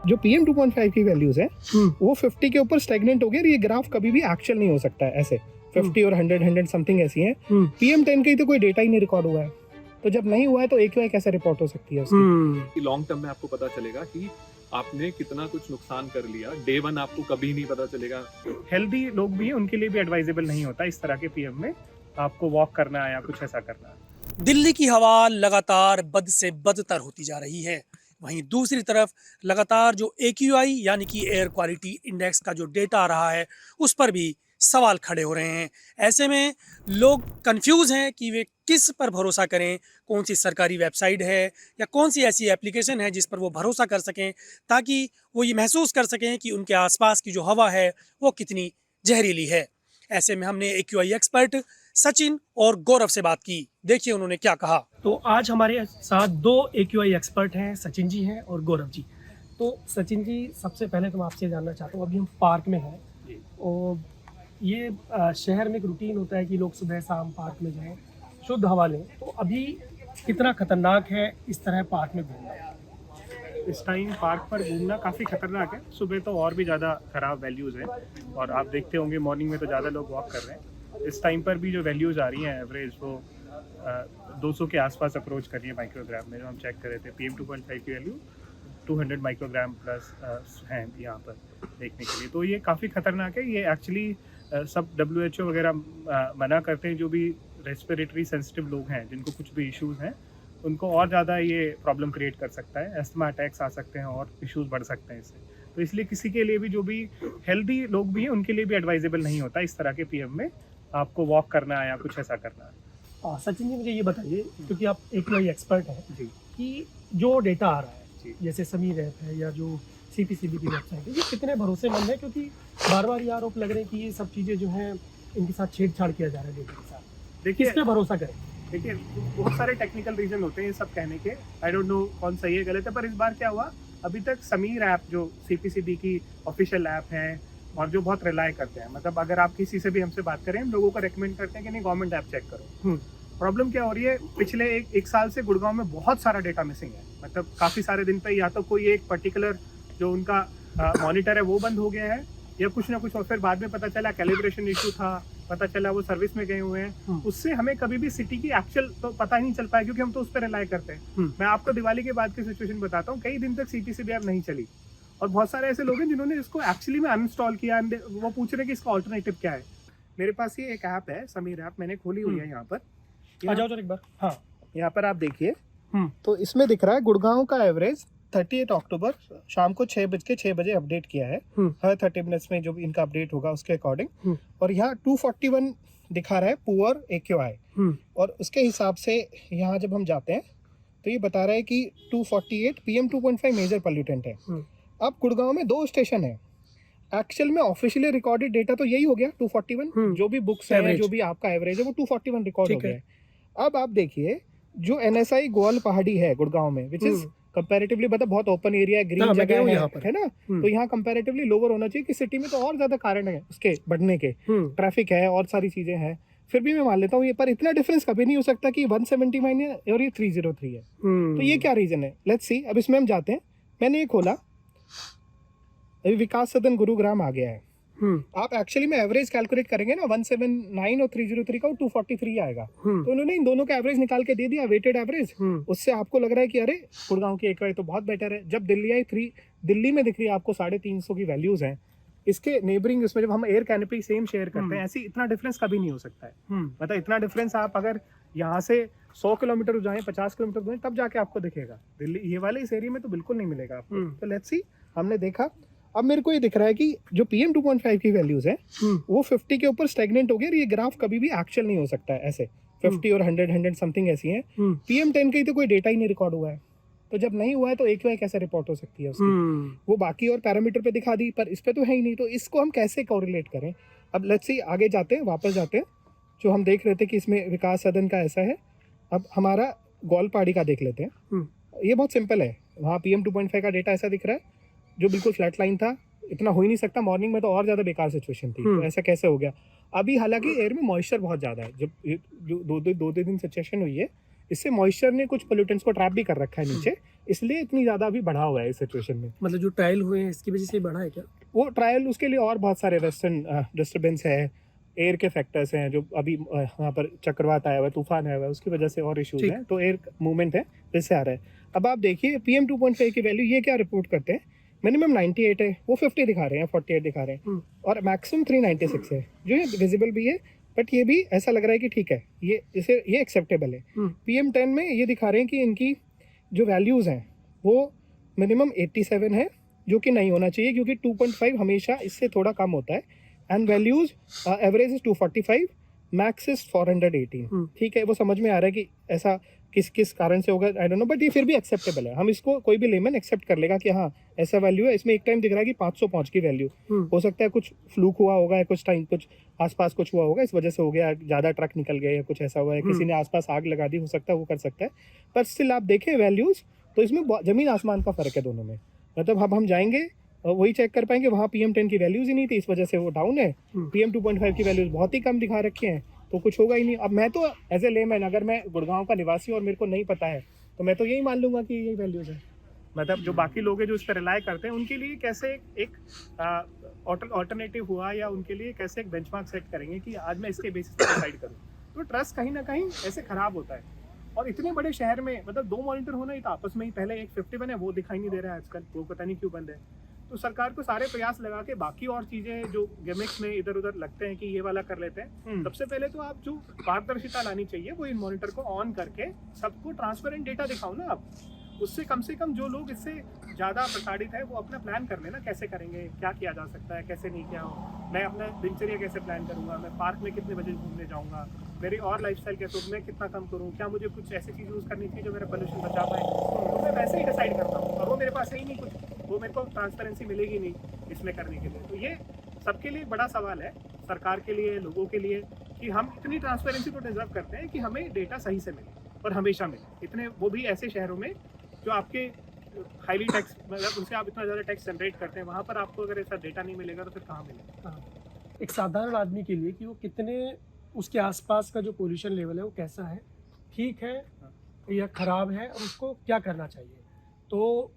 जो PM 2.5 की values है वो 50 के ऊपर स्टेगनेंट हो गया और ये ग्राफ कभी भी एक्चुअल नहीं हो सकता है ऐसे 50 और 100 समथिंग ऐसी है। PM 10 का ही तो कोई डेटा ही नहीं रिकॉर्ड हुआ है, तो जब नहीं हुआ है तो AQI कैसे रिपोर्ट हो सकती है उसकी? लॉन्ग टर्म में आपको पता चलेगा कि आपने कितना कुछ नुकसान कर लिया। डे वन आपको कभी नहीं पता चलेगा। हेल्दी लोग भी हैं उनके लिए भी एडवाइजेबल नहीं होता इस तरह के पीएम में आपको वॉक करना है या कुछ ऐसा करना है। दिल्ली की हवा लगातार बद से बदतर होती जा रही है। वहीं दूसरी तरफ लगातार जो AQI यानी कि एयर क्वालिटी इंडेक्स का जो डेटा आ रहा है उस पर भी सवाल खड़े हो रहे हैं। ऐसे में लोग कंफ्यूज हैं कि वे किस पर भरोसा करें, कौन सी सरकारी वेबसाइट है या कौन सी ऐसी एप्लीकेशन है जिस पर वो भरोसा कर सकें ताकि वो ये महसूस कर सकें कि उनके आसपास की जो हवा है वो कितनी जहरीली है। ऐसे में हमने AQI एक्सपर्ट सचिन और गौरव से बात की। देखिए उन्होंने क्या कहा। तो आज हमारे साथ दो AQI एक्सपर्ट हैं, सचिन जी हैं और गौरव जी। तो सचिन जी, सबसे पहले तो मैं आपसे जानना चाहता हूँ, अभी हम पार्क में हैं और ये शहर में एक रूटीन होता है कि लोग सुबह शाम पार्क में जाएं, शुद्ध हवा लें, तो अभी कितना खतरनाक है इस तरह पार्क में घूमना? इस टाइम पार्क पर घूमना काफ़ी खतरनाक है। सुबह तो और भी ज़्यादा ख़राब वैल्यूज़ हैं और आप देखते होंगे मॉर्निंग में तो ज़्यादा लोग वॉक कर रहे हैं। इस टाइम पर भी जो वैल्यूज़ आ रही हैं एवरेज वो 200 के आसपास अप्रोच कर रही है माइक्रोग्राम में। जो हम चेक कर रहे थे PM 2.5 की वैल्यू 200 माइक्रोग्राम प्लस हैं यहाँ पर देखने के लिए। तो ये काफ़ी ख़तरनाक है। ये एक्चुअली सब WHO वगैरह मना करते हैं। जो भी रेस्पिरेटरी सेंसिटिव लोग हैं जिनको कुछ भी इश्यूज़ हैं उनको और ज़्यादा ये प्रॉब्लम क्रिएट कर सकता है। एस्थमा अटैक्स आ सकते हैं और इश्यूज़ बढ़ सकते हैं इससे। तो इसलिए किसी के लिए भी, जो भी हेल्दी लोग भी हैं उनके लिए भी एडवाइजेबल नहीं होता इस तरह के PM में आपको वॉक करना है या कुछ ऐसा करना है। सचिन जी, मुझे ये बताइए, क्योंकि आप AQI एक्सपर्ट हैं, जी कि जो डेटा आ रहा है जी। जैसे समीर ऐप है या जो CPCB की वेबसाइट है, ये कितने भरोसेमंद है? क्योंकि बार बार ये आरोप लग रहे हैं कि ये सब चीज़ें जो हैं इनके साथ छेड़छाड़ किया जा रहा है डेटा के साथ। देखिए किस पे भरोसा करें? देखिए बहुत सारे टेक्निकल रीजन होते हैं ये सब कहने के। आई डोंट नो कौन सही है गलत है, पर इस बार क्या हुआ, अभी तक समीर ऐप जो CPCB की ऑफिशियल ऐप है और जो बहुत रिलाय करते हैं, मतलब अगर आप किसी से भी हमसे बात करें, हम लोगों को रेकमेंड करते हैं कि नहीं गवर्नमेंट ऐप चेक करो। प्रॉब्लम क्या हो रही है, पिछले एक साल से गुड़गांव में बहुत सारा डेटा मिसिंग है। मतलब काफ़ी सारे दिन पे या तो कोई एक पर्टिकुलर जो उनका मॉनिटर है वो बंद हो गया है या कुछ ना कुछ, और फिर बाद में पता चला कैलिब्रेशन इशू था, पता चला वो सर्विस में गए हुए हैं। उससे हमें कभी भी सिटी की एक्चुअल तो पता ही नहीं चल पाया क्योंकि हम तो उस पर रिलाय करते हैं। मैं आपको दिवाली के बाद की सिचुएशन बताता हूँ। कई दिन तक CPCB ऐप नहीं चली और बहुत सारे ऐसे लोग हैं जिन्होंने इसको एक्चुअली में अनइंस्टॉल किया। वो पूछ रहे हैं कि इसका ऑल्टरनेटिव क्या है। मेरे पास ये एक ऐप है समीर ऐप, मैंने खोली हुई है यहाँ पर। आ जाओ जरा एक बार। हाँ, यहाँ पर आप देखिए, तो इसमें दिख रहा है गुड़गांव का एवरेज 38 अक्टूबर शाम को 6 बजे अपडेट किया है। हर 30 मिनट्स में जो भी इनका अपडेट होगा उसके अकॉर्डिंग। और यहाँ 241 दिखा रहा है पुअर AQI, और उसके हिसाब से यहाँ जब हम जाते हैं तो ये बता रहा है कि 248 PM 2.5 मेजर पॉल्यूटेंट है। अब गुड़गांव में 2 स्टेशन है। एक्चुअल में ऑफिशियली रिकॉर्डेड डेटा तो यही हो गया 241। जो भी बुक्स है, जो भी आपका एवरेज है वो 241 रिकॉर्ड हो गया है। अब आप देखिए जो NSI गोयल पहाड़ी है गुड़गांव में, विच इज कंपैरेटिवली मतलब बहुत ओपन एरिया है, ग्रीन जगह है ना, तो यहाँ कंपैरेटिवली लोअर होना चाहिए कि सिटी में तो और ज्यादा कारण है उसके बढ़ने के, ट्रैफिक है और सारी चीजें हैं। फिर भी मैं मान लेता हूँ ये, पर इतना डिफरेंस कभी नहीं हो सकता कि 179 है और ये 303 है। तो ये क्या रीजन है? Let's see. अब इसमें हम जाते हैं। मैंने ये खोला, अभी विकास सदन गुरुग्राम आ गया है। आप एक्चुअली में एवरेज कैलकुलेट करेंगे ना, 179 और 303 का 243 आएगा। तो उन्होंने इन दोनों का एवरेज निकाल के दे दिया, वेटेड एवरेज। उससे आपको लग रहा है कि अरे गुड़गांव की AQI तो बहुत बेटर है। जब दिल्ली आई, दिल्ली में दिख रही है आपको 350 की वैल्यूज हैं। इसके नेबरिंग उसमें जब हम एयर कैनोपी सेम शेयर करते हैं, ऐसी इतना डिफरेंस कभी नहीं हो सकता है। मतलब इतना डिफरेंस आप अगर यहाँ से 100 किलोमीटर जाएं, 50 किलोमीटर जाएं, तब जाके आपको दिखेगा। दिल्ली ये वाले इस एरिया में तो बिल्कुल नहीं मिलेगा आपको। तो लेट्स सी, हमने देखा। अब मेरे को ये दिख रहा है कि जो PM 2.5 की वैल्यूज है वो 50 के ऊपर स्टेगनेंट हो गया और ये ग्राफ कभी भी एक्चुअल नहीं हो सकता है ऐसे 50 और 100 समथिंग ऐसी है। PM 10 का ही तो कोई डेटा ही नहीं रिकॉर्ड हुआ है, तो जब नहीं हुआ है तो AQI कैसे रिपोर्ट हो सकती है उसकी? वो बाकी और पैरामीटर पे दिखा दी पर इस पे तो है ही नहीं, तो इसको हम कैसे कोरिलेट करें? अब लेट्स सी, आगे जाते हैं, वापस जाते हैं। जो हम देख रहे थे कि इसमें विकास सदन का ऐसा है, अब हमारा गोलपाड़ी का देख लेते हैं। ये बहुत सिंपल है। वहाँ PM 2.5 का डेटा ऐसा दिख रहा है जो बिल्कुल फ्लैट लाइन था। इतना हो ही नहीं सकता, मॉर्निंग में तो और ज्यादा बेकार सिचुएशन थी। तो ऐसा कैसे हो गया? अभी हालांकि एयर में मॉइस्चर बहुत ज्यादा है। जब जो दो दिन सिचुएशन हुई है, इससे मॉइस्चर ने कुछ पोल्यूटेंट्स को ट्रैप भी कर रखा है नीचे, इसलिए इतनी ज़्यादा अभी बढ़ा हुआ है इस सिचुएशन में। मतलब जो ट्रायल हुए हैं इसकी वजह से बढ़ा है क्या? वो ट्रायल उसके लिए और बहुत सारे वेस्टर्न डिस्टर्बेंस है, एयर के फैक्टर्स हैं, जो अभी यहाँ पर चक्रवात आया हुआ है, तूफान आया हुआ है, उसकी वजह से और इश्यूज ठीक। हैं, तो एयर मूवमेंट है जिससे आ रहा है। अब आप देखिए PM 2.5 की वैल्यू ये क्या रिपोर्ट करते हैं, मिनिमम 98 है, वो 50 दिखा रहे हैं, 48 दिखा रहे हैं, और मैक्सिमम 396 है, जो है विजिबल भी है, बट ये भी ऐसा लग रहा है कि ठीक है, ये एक्सेप्टेबल है। PM 10 में ये दिखा रहे हैं कि इनकी जो वैल्यूज़ हैं वो मिनिमम 87 है, जो कि नहीं होना चाहिए, क्योंकि 2.5 हमेशा इससे थोड़ा कम होता है, and values average is 245, max is 418। ठीक है, वो समझ में आ रहा है कि ऐसा किस कारण से होगा, आई डोंट नो, बट ये फिर भी एक्सेप्टेबल है। हम इसको कोई भी लेमन एक्सेप्ट कर लेगा कि हाँ ऐसा वैल्यू है। इसमें एक टाइम दिख रहा है कि 500 पहुंच की वैल्यू, हो सकता है कुछ फ्लूक हुआ होगा, या कुछ टाइम कुछ आसपास कुछ हुआ होगा, इस वजह से हो गया, ज़्यादा ट्रक निकल गया या कुछ ऐसा हुआ है, किसी ने आसपास आग लगा दी, हो सकता है वो कर सकता है, पर स्टिल आप देखें वैल्यूज़ तो इसमें जमीन आसमान का फ़र्क है दोनों में। मतलब अब हम जाएंगे वही चेक कर पाएंगे, वहाँ PM 10 की वैल्यूज़ ही नहीं थी, इस वजह से वो डाउन है। PM 2.5 की वैल्यूज़ बहुत ही कम दिखा रखे हैं, तो कुछ होगा ही नहीं। अब मैं तो एज ए लेमैन, अगर मैं गुड़गांव का निवासी और मेरे को नहीं पता है, तो मैं तो यही मान लूंगा कि यही वैल्यूज़ है। मतलब जो बाकी लोग हैं जो इस पर रिलाई करते हैं, उनके लिए कैसे एक ऑल्टरनेटिव हुआ, या उनके लिए कैसे एक बेंचमार्क सेट करेंगे कि आज मैं इसके बेसिस पर डिसाइड करूँ। तो ट्रस्ट कहीं ना कहीं ऐसे खराब होता है। और इतने बड़े शहर में मतलब 2 मॉनिटर होना ही तो आपस में ही, पहले एक 51 है वो दिखाई नहीं दे रहा है आजकल, वो पता नहीं क्यों बंद है। तो सरकार को सारे प्रयास लगा के बाकी और चीज़ें जो गिमिक्स में इधर उधर लगते हैं कि ये वाला कर लेते हैं, सबसे पहले तो आप जो पारदर्शिता लानी चाहिए वो इन मॉनिटर को ऑन करके सबको ट्रांसपेरेंट डेटा दिखाओ ना आप। उससे कम से कम जो लोग इससे ज़्यादा प्रताड़ित है वो अपना प्लान कर लेना, कैसे करेंगे, क्या किया जा सकता है, कैसे नहीं किया हो, मैं अपना दिनचर्या कैसे प्लान करूँगा, मैं पार्क में कितने बजे घूमने जाऊँगा, मेरी और लाइफस्टाइल कैसे, तो मैं कितना कम करूँ, क्या मुझे कुछ ऐसी चीज़ यूज़ करनी चाहिए जो मेरा पोल्यूशन बचा पाए, तो मैं वैसे ही डिसाइड करता हूँ। और वो मेरे पास है ही नहीं कुछ, वो मेरे को ट्रांसपेरेंसी मिलेगी नहीं इसमें करने के लिए। तो ये सबके लिए बड़ा सवाल है, सरकार के लिए, लोगों के लिए, कि हम इतनी ट्रांसपेरेंसी तो डिजर्व करते हैं कि हमें डेटा सही से मिले और हमेशा मिले। इतने, वो भी ऐसे शहरों में जो आपके हाईली टैक्स, मतलब उनसे आप इतना ज़्यादा टैक्स जनरेट करते हैं, वहाँ पर आपको अगर ऐसा डेटा नहीं मिलेगा तो फिर कहाँ मिलेगा। एक साधारण आदमी के लिए कि वो कितने, उसके आसपास का जो पोल्यूशन लेवल है वो कैसा है, ठीक है या ख़राब है, और उसको क्या करना चाहिए, तो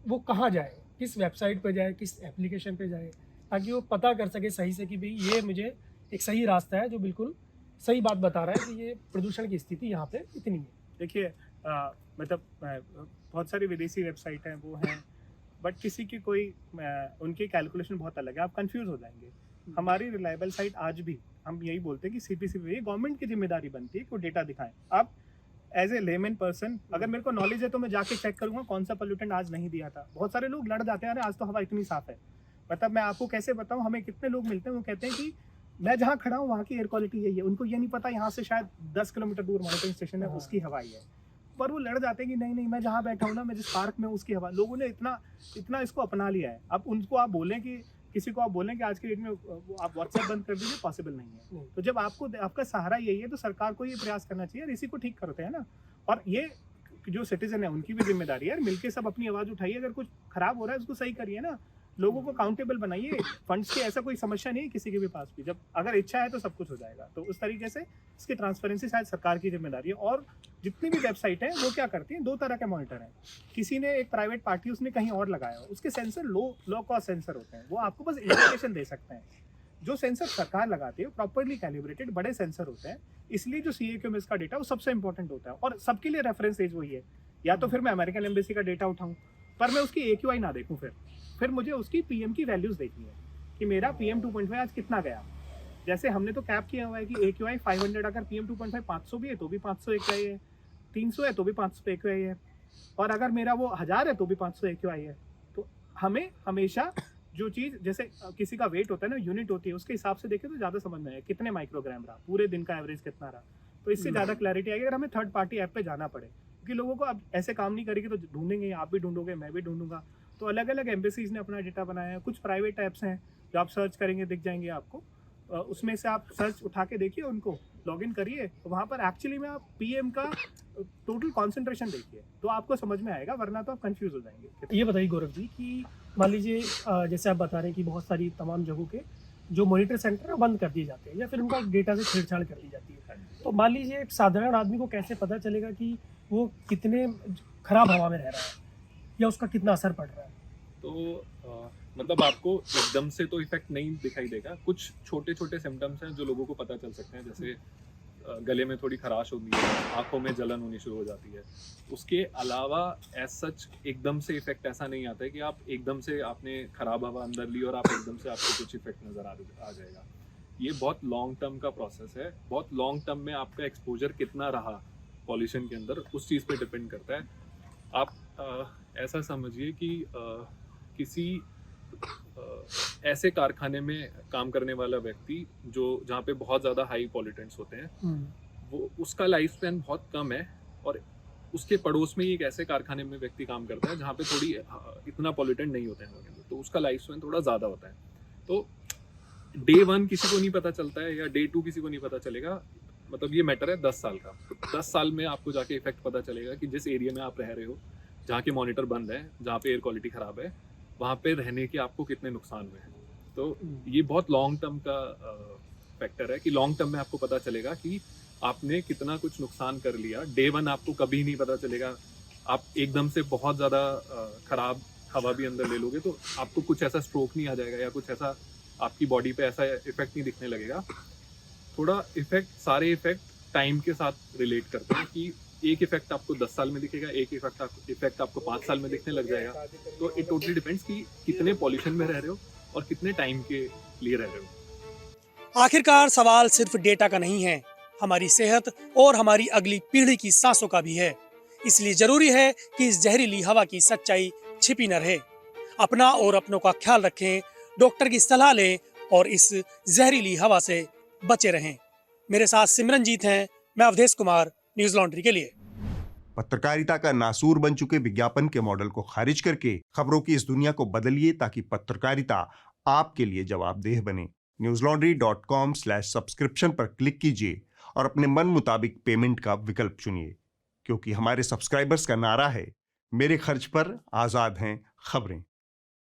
वो कहाँ जाए, किस वेबसाइट पर जाए, किस एप्लीकेशन पे जाए, ताकि वो पता कर सके सही से कि भाई ये मुझे एक सही रास्ता है जो बिल्कुल सही बात बता रहा है कि ये प्रदूषण की स्थिति यहाँ पे इतनी है। देखिए मतलब बहुत सारी विदेशी वेबसाइट हैं, वो हैं, बट किसी की कोई उनकी कैलकुलेशन बहुत अलग है, आप कंफ्यूज हो जाएंगे। हमारी रिलायबल साइट आज भी हम यही बोलते हैं कि CPCB गवर्नमेंट की जिम्मेदारी बनती है कि वो डेटा दिखाएं। आप एज ए लेमैन पर्सन, अगर मेरे को नॉलेज है तो मैं जाके चेक करूंगा कौन सा पोल्यूटेंट आज नहीं दिया था। बहुत सारे लोग लड़ जाते हैं, अरे आज तो हवा इतनी साफ है। मतलब मैं आपको कैसे बताऊं, हमें कितने लोग मिलते हैं वो कहते हैं कि मैं जहाँ खड़ा हूँ वहाँ की एयर क्वालिटी यही है, उनको ये नहीं पता यहाँ से शायद 10 किलोमीटर दूर मॉनिटरिंग स्टेशन है, उसकी हवा ही है, पर वो लड़ जाते हैं कि नहीं नहीं मैं जहाँ बैठा हूँ ना, मैं जिस पार्क में उसकी हवा। लोगों ने इतना इसको अपना लिया है। अब उनको आप बोलें कि किसी को आप बोलें कि आज के डेट में आप व्हाट्सएप बंद कर दीजिए, पॉसिबल नहीं है। तो जब आपका सहारा यही है तो सरकार को ये प्रयास करना चाहिए और इसी को ठीक करते हैं ना। और ये जो सिटीजन है उनकी भी जिम्मेदारी है, मिलके सब अपनी आवाज़ उठाइए, अगर कुछ खराब हो रहा है उसको सही करिए ना, लोगों को काउंटेबल बनाइए। फंड्स की ऐसा कोई समस्या नहीं है किसी के भी पास भी, जब अगर इच्छा है तो सब कुछ हो जाएगा। तो उस तरीके से इसकी ट्रांसपेरेंसी शायद सरकार की जिम्मेदारी है। और जितनी भी वेबसाइट है वो क्या करती हैं, 2 तरह के मॉनिटर हैं। किसी ने एक प्राइवेट पार्टी उसने कहीं और लगाया हो, उसके सेंसर लो कॉस्ट सेंसर होते हैं, वो आपको बस इंडिकेशन दे सकते हैं। जो सेंसर सरकार लगाती है प्रॉपर्ली कैलिब्रेटेड बड़े सेंसर होते हैं, इसलिए जो CAQMS का डेटा वो सबसे इंपॉर्टेंट होता है। और सबके लिए रेफरेंस एज वही है, या तो फिर मैं अमेरिकन एम्बेसी का डेटा उठाऊं पर मैं उसकी AQI ना देखूं, फिर मुझे उसकी PM की वैल्यूज़ देखनी है कि मेरा PM 2.5 आज कितना गया। जैसे हमने तो कैप किया हुआ है कि AQI 500, अगर PM 2.5 500 भी है तो भी 500 AQI है, 300 है तो भी 500 AQI है, और अगर मेरा वो 1000 है तो भी 500 AQI है। तो हमें हमेशा जो चीज़, जैसे किसी का वेट होता है ना, यूनिट होती है, उसके हिसाब से देखें तो ज़्यादा समझ में आए कितने माइक्रोग्राम रहा, पूरे दिन का एवरेज कितना रहा, तो इससे ज़्यादा क्लैरिटी आएगी। अगर हमें थर्ड पार्टी ऐप पे जाना पड़े, क्योंकि लोगों को अब ऐसे काम नहीं करेगी तो ढूंढेंगे, आप भी ढूंढोगे, मैं भी ढूंढूंगा। तो अलग अलग एम्बेसीज ने अपना डेटा बनाया है, कुछ प्राइवेट ऐप्स हैं जो आप सर्च करेंगे दिख जाएंगे आपको, उसमें से आप सर्च उठा के देखिए, उनको लॉगिन करिए, तो वहाँ पर एक्चुअली में आप PM का टोटल कॉन्सेंट्रेशन देखिए, तो आपको समझ में आएगा, वरना तो आप कंफ्यूज हो जाएंगे। ये बताइए गौरव जी कि मान लीजिए जैसे आप बता रहे हैं कि बहुत सारी तमाम जगहों के जो मॉनिटर सेंटर है वो बंद कर दिए जाते हैं या फिर उनका डेटा से छेड़छाड़ कर दी जाती है। तो मान लीजिए एक साधारण आदमी को कैसे पता चलेगा कि वो कितने खराब हवा में रह रहा है या उसका कितना असर पड़ रहा है? तो मतलब आपको एकदम से तो इफेक्ट नहीं दिखाई देगा, कुछ छोटे छोटे सिम्टम्स हैं जो लोगों को पता चल सकते हैं, जैसे गले में थोड़ी खराश होती है, आंखों में जलन होनी शुरू हो जाती है। उसके अलावा एज सच एकदम से इफेक्ट ऐसा नहीं आता है कि आप एकदम से आपने खराब हवा अंदर ली और आप एकदम से आपको कुछ इफेक्ट नज़र आ जाएगा। ये बहुत लॉन्ग टर्म का प्रोसेस है। बहुत लॉन्ग टर्म में आपका एक्सपोजर कितना रहा पॉल्यूशन के अंदर, उस चीज़ पे डिपेंड करता है। आप ऐसा समझिए कि किसी ऐसे कारखाने में काम करने वाला व्यक्ति जो जहाँ पे बहुत ज़्यादा हाई पॉल्यूटेंट्स होते हैं, वो उसका लाइफ स्पैन बहुत कम है, और उसके पड़ोस में ही एक ऐसे कारखाने में व्यक्ति काम करता है जहाँ पे थोड़ी इतना पॉल्यूटेंट नहीं होते हैं, तो उसका लाइफ स्पैन थोड़ा ज़्यादा होता है। तो डे 1 किसी को नहीं पता चलता है या डे 2 किसी को नहीं पता चलेगा, मतलब ये मैटर है 10 साल का। 10 साल में आपको जाके इफेक्ट पता चलेगा कि जिस एरिया में आप रह रहे हो, जहाँ के मॉनिटर बंद है, जहाँ पे एयर क्वालिटी ख़राब है, वहाँ पे रहने के आपको कितने नुकसान हुए हैं। तो ये बहुत लॉन्ग टर्म का फैक्टर है कि लॉन्ग टर्म में आपको पता चलेगा कि आपने कितना कुछ नुकसान कर लिया। डे 1 आपको कभी नहीं पता चलेगा। आप एकदम से बहुत ज़्यादा खराब हवा भी अंदर ले लोगे तो आपको कुछ ऐसा स्ट्रोक नहीं आ जाएगा या कुछ ऐसा आपकी बॉडी पे ऐसा इफेक्ट नहीं दिखने लगेगा। थोड़ा इफेक्ट, सारे इफेक्ट टाइम के साथ रिलेट करते हैं कि एक इफेक्ट आपको 10 साल में दिखेगा, एक इफेक्ट आपको 5 साल में दिखने लग जाएगा। तो इट टोटली डिपेंड्स कि कितने पॉल्यूशन में रह रहे हो और कितने टाइम के लिए रह रहे हो। आखिरकार सवाल सिर्फ डेटा का नहीं है, हमारी सेहत और हमारी अगली पीढ़ी की सांसों का भी है। इसलिए जरूरी है कि इस जहरीली हवा की सच्चाई छिपी न रहे। अपना और अपनों का ख्याल रखें, डॉक्टर की सलाह लें और इस जहरीली हवा से बचे रहें। मेरे साथ सिमरनजीत हैं, मैं अवधेश कुमार, न्यूज लॉन्ड्री के लिए। पत्रकारिता का नासूर बन चुके विज्ञापन के मॉडल को खारिज करके खबरों की इस दुनिया को बदलिए ताकि पत्रकारिता आपके लिए जवाबदेह बने। newslaundry.com/subscription पर क्लिक कीजिए और अपने मन मुताबिक पेमेंट का विकल्प चुनिए, क्योंकि हमारे सब्सक्राइबर्स का नारा है, मेरे खर्च पर आजाद हैं खबरें।